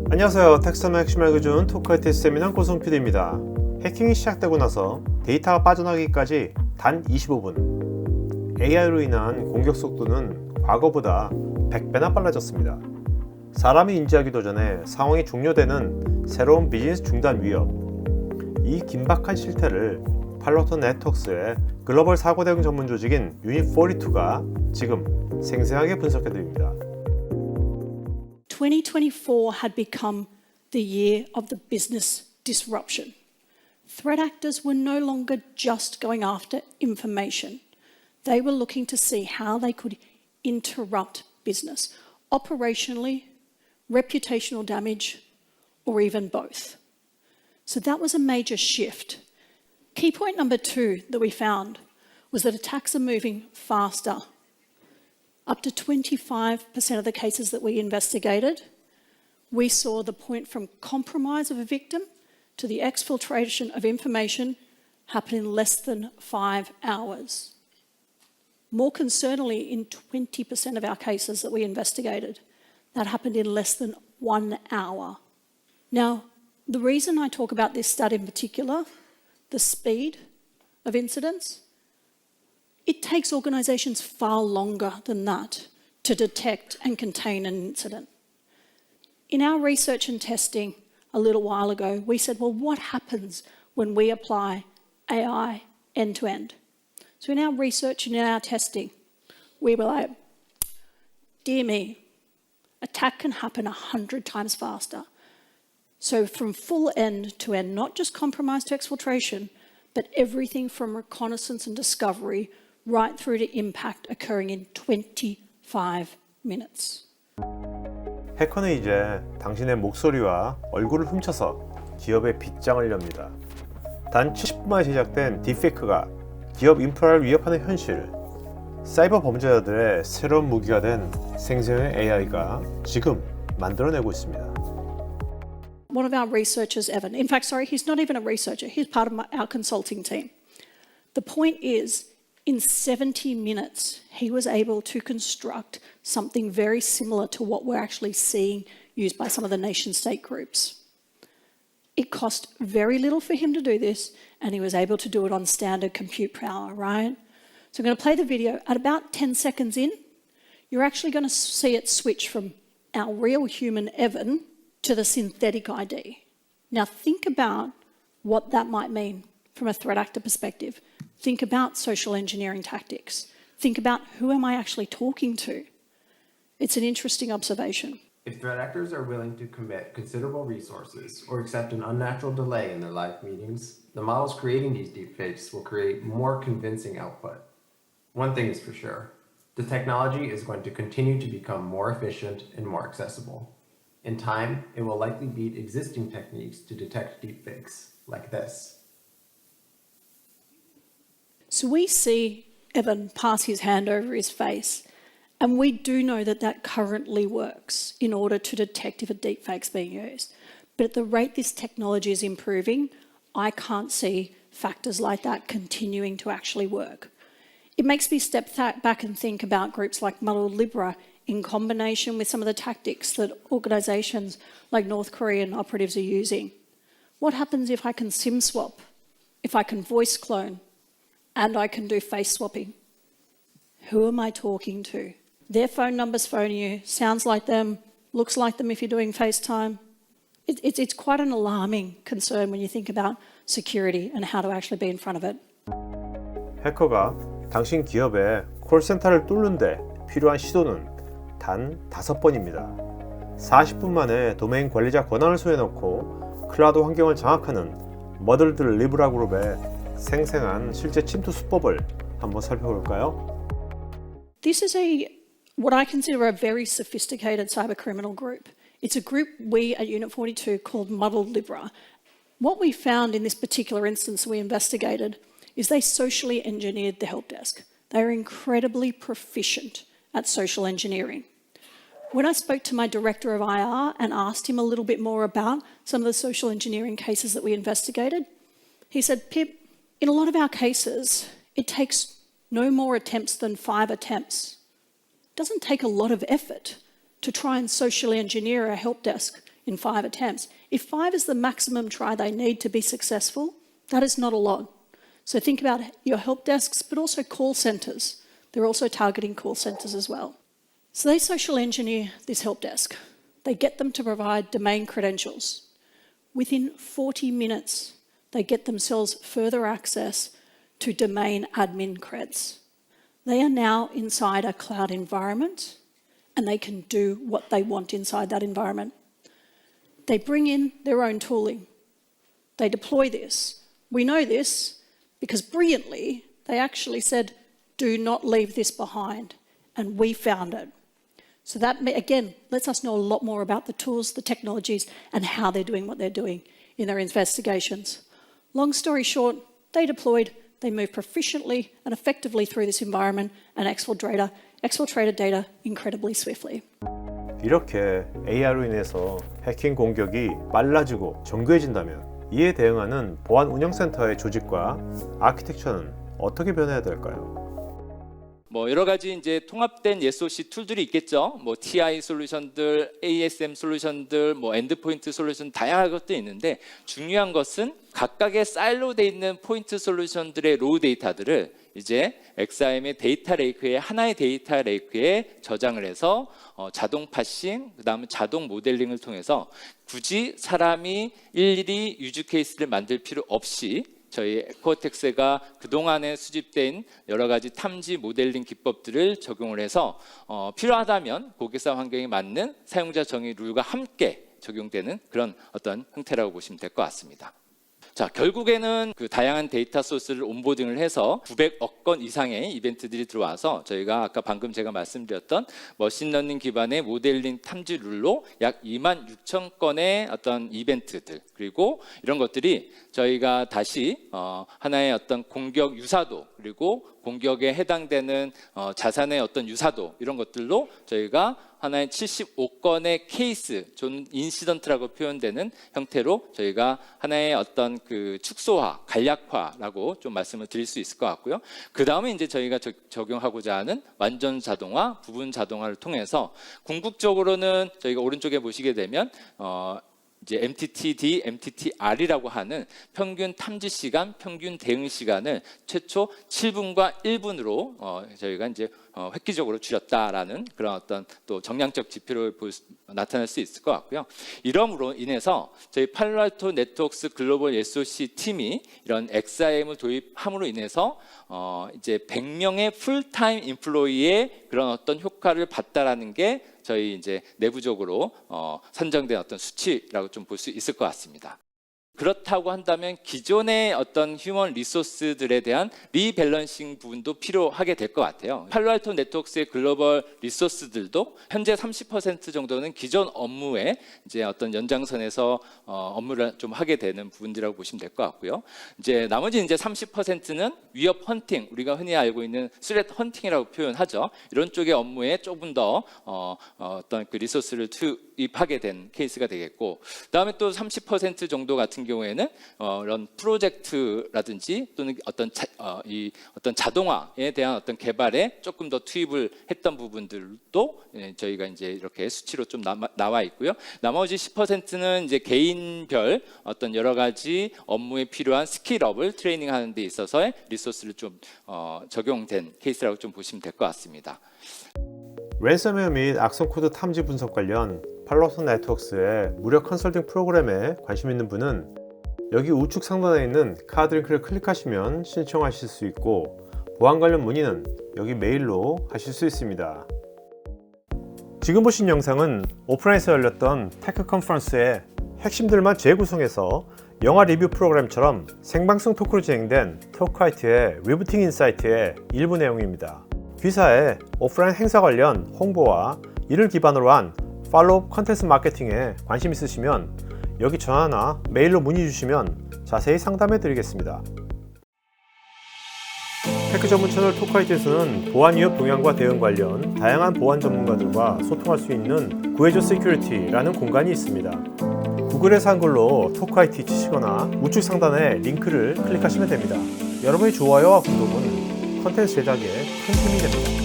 안녕하세요. 텍스터너 핵심 알고 준 토크아티스트 세미나 고성 PD입니다. 해킹이 시작되고 나서 데이터가 빠져나가기까지 단 25분. AI로 인한 공격 속도는 과거보다 100배나 빨라졌습니다. 사람이 인지하기도 전에 상황이 종료되는 새로운 비즈니스 중단 위협. 이 긴박한 실태를 팔로터 네트워크스의 글로벌 사고 대응 전문 조직인 유닛42가 지금 생생하게 분석해 드립니다. 2024 had become the year of the business disruption. Threat actors were no longer just going after information. They were looking to see how they could interrupt business, operationally, reputational damage, or even both. So that was a major shift. Key point number 2 that we found was that attacks are moving faster. Up to 25% of the cases that we investigated, we saw the point from compromise of a victim to the exfiltration of information happen in less than 5 hours. More concerningly, in 20% of our cases that we investigated, that happened in less than 1 hour. Now, the reason I talk about this stat in particular, the speed of incidents, it takes organisations far longer than that to detect and contain an incident. In our research and testing a little while ago, we said, well, what happens when we apply AI end-to-end? So in our research and in our testing, we were like, dear me, attack can happen 100 times faster. So from full end-to-end, not just compromise to exfiltration, but everything from reconnaissance and discovery right through to impact occurring in 25 minutes. 해커는 이제 당신의 목소리와 얼굴을 훔쳐서 기업의 빗장을 엽니다. 단 70분 만에 제작된 딥페이크가 기업 인프라를 위협하는 현실, 사이버 범죄자들의 새로운 무기가 된 생성의 AI가 지금 만들어내고 있습니다. One of our researchers, Evan, in fact, sorry, he's not even a researcher, he's part of our consulting team. The point is, in 70 minutes, he was able to construct something very similar to what we're actually seeing used by some of the nation-state groups. It cost very little for him to do this, and he was able to do it on standard compute power, right? So I'm going to play the video. At about 10 seconds in, you're actually going to see it switch from our real human Evan to the synthetic ID. Now think about what that might mean from a threat actor perspective. Think about social engineering tactics. Think about who am I actually talking to? It's an interesting observation. If threat actors are willing to commit considerable resources or accept an unnatural delay in their live meetings, the models creating these deepfakes will create more convincing output. One thing is for sure, the technology is going to continue to become more efficient and more accessible. In time, it will likely beat existing techniques to detect deepfakes, like this. So we see Evan pass his hand over his face, and we do know that that currently works in order to detect if a deepfake's being used. But at the rate this technology is improving, I can't see factors like that continuing to actually work. It makes me step back and think about groups like Muddled Libra in combination with some of the tactics that organisations like North Korean operatives are using. What happens if I can SIM swap, if I can voice clone, and I can do face swapping? Who am I talking to? Their phone number's phoning you, sounds like them, looks like them if you're doing FaceTime. It's quite an alarming concern when you think about security and how to actually be in front of it. 해커가 당신 기업의 콜센터를 뚫는데 필요한 시도는 단 5번입니다. 40분 만에 도메인 관리자 권한을 소유해놓고 클라우드 환경을 장악하는 머들드 리브라 그룹의 생생한 실제 침투 수법을 한번 살펴볼까요? This is what I consider a very sophisticated cybercriminal group. It's a group we at Unit 42 called Muddled Libra. What we found in this particular instance we investigated is they socially engineered the help desk. They are incredibly proficient at social engineering. When I spoke to my director of IR and asked him a little bit more about some of the social engineering cases that we investigated, he said, Pip, in a lot of our cases, it takes no more attempts than 5 attempts. It doesn't take a lot of effort to try and socially engineer a help desk in 5 attempts. If 5 is the maximum try they need to be successful, that is not a lot. So think about your help desks, but also call centres. They're also targeting call centres as well. So they social engineer this help desk. They get them to provide domain credentials. Within 40 minutes, they get themselves further access to domain admin creds. They are now inside a cloud environment and they can do what they want inside that environment. They bring in their own tooling. They deploy this. We know this because brilliantly, they actually said, do not leave this behind. And we found it. So that, again, lets us know a lot more about the tools, the technologies, and how they're doing what they're doing in their investigations. Long story short, they deployed, they moved proficiently and effectively through this environment and exfiltrated data incredibly swiftly. 이렇게 AI로 인해서 해킹 공격이 빨라지고 정교해진다면 이에 대응하는 보안 운영센터의 조직과 아키텍처는 어떻게 변해야 될까요? 뭐 여러 가지 이제 통합된 SOC 툴들이 있겠죠. 뭐 TI 솔루션들, ASM 솔루션들, 뭐 엔드포인트 솔루션 다양한 것들이 있는데 중요한 것은 각각의 사일로돼 있는 포인트 솔루션들의 로우 데이터들을 이제 XIM의 데이터 레이크에 하나의 데이터 레이크에 저장을 해서 자동 파싱, 그다음에 자동 모델링을 통해서 굳이 사람이 일일이 유즈 케이스를 만들 필요 없이 저희 코어텍스가 그동안에 수집된 여러 가지 탐지 모델링 기법들을 적용을 해서 필요하다면 고객사 환경에 맞는 사용자 정의 룰과 함께 적용되는 그런 어떤 형태라고 보시면 될 것 같습니다. 자, 결국에는 그 다양한 데이터 소스를 온보딩을 해서 900억 건 이상의 이벤트들이 들어와서 저희가 아까 방금 제가 말씀드렸던 머신러닝 기반의 모델링 탐지 룰로 약 26,000건의 어떤 이벤트들 그리고 이런 것들이 저희가 다시 하나의 어떤 공격 유사도 그리고 공격에 해당되는 자산의 어떤 유사도 이런 것들로 저희가 하나의 75건의 케이스, 좀 인시던트라고 표현되는 형태로 저희가 하나의 어떤 그 축소화, 간략화라고 좀 말씀을 드릴 수 있을 것 같고요. 그 다음에 이제 저희가 적용하고자 하는 완전 자동화, 부분 자동화를 통해서 궁극적으로는 저희가 오른쪽에 보시게 되면 이제 MTTD, MTTR이라고 하는 평균 탐지 시간, 평균 대응 시간을 최초 7분과 1분으로 저희가 이제 획기적으로 줄였다라는 그런 어떤 또 정량적 지표를 나타낼 수 있을 것 같고요. 이러므로 인해서 저희 팔로알토 네트워크스 글로벌 SOC 팀이 이런 XIM을 도입함으로 인해서 이제 100명의 풀타임 인플로이의 그런 어떤 효과를 봤다라는 게 저희 이제 내부적으로 산정된 어떤 수치라고 좀 볼 수 있을 것 같습니다. 그렇다고 한다면 기존의 어떤 휴먼 리소스들에 대한 리밸런싱 부분도 필요하게 될 것 같아요. 팔로알토 네트워크스의 글로벌 리소스들도 현재 30% 정도는 기존 업무에 이제 어떤 연장선에서 업무를 좀 하게 되는 부분들이라고 보시면 될 것 같고요. 이제 나머지 이제 30%는 위협 헌팅, 우리가 흔히 알고 있는 스레트 헌팅이라고 표현하죠. 이런 쪽의 업무에 조금 더 어떤 그 리소스를 투입하게 된 케이스가 되겠고, 그다음에 또 30% 정도 같은 경우에는 이런 프로젝트라든지 또는 어떤 자동화에 대한 어떤 개발에 조금 더 투입을 했던 부분들도 저희가 이제 이렇게 수치로 좀 나와 있고요. 나머지 10%는 이제 개인별 어떤 여러 가지 업무에 필요한 스킬업을 트레이닝하는 데 있어서의 리소스를 좀 적용된 케이스라고 좀 보시면 될 것 같습니다. 랜섬웨어 및 악성 코드 탐지 분석 관련 팔로알토 네트워크스의 무료 컨설팅 프로그램에 관심 있는 분은 여기 우측 상단에 있는 카드 링크를 클릭하시면 신청하실 수 있고, 보안 관련 문의는 여기 메일로 하실 수 있습니다. 지금 보신 영상은 오프라인에서 열렸던 테크 컨퍼런스의 핵심들만 재구성해서 영화 리뷰 프로그램처럼 생방송 토크로 진행된 토크화이트의 리부팅 인사이트의 일부 내용입니다. 귀사의 오프라인 행사 관련 홍보와 이를 기반으로 한 팔로우 컨텐츠 마케팅에 관심 있으시면 여기 전화나 메일로 문의 주시면 자세히 상담해 드리겠습니다. 테크 전문 채널 토크화이트에서는 보안 위협 동향과 대응 관련 다양한 보안 전문가들과 소통할 수 있는 구해줘 시큐리티라는 공간이 있습니다. 구글에서 한글로 토크화이트 치시거나 우측 상단에 링크를 클릭하시면 됩니다. 여러분의 좋아요와 구독은 컨텐츠 제작에 큰 힘이 됩니다.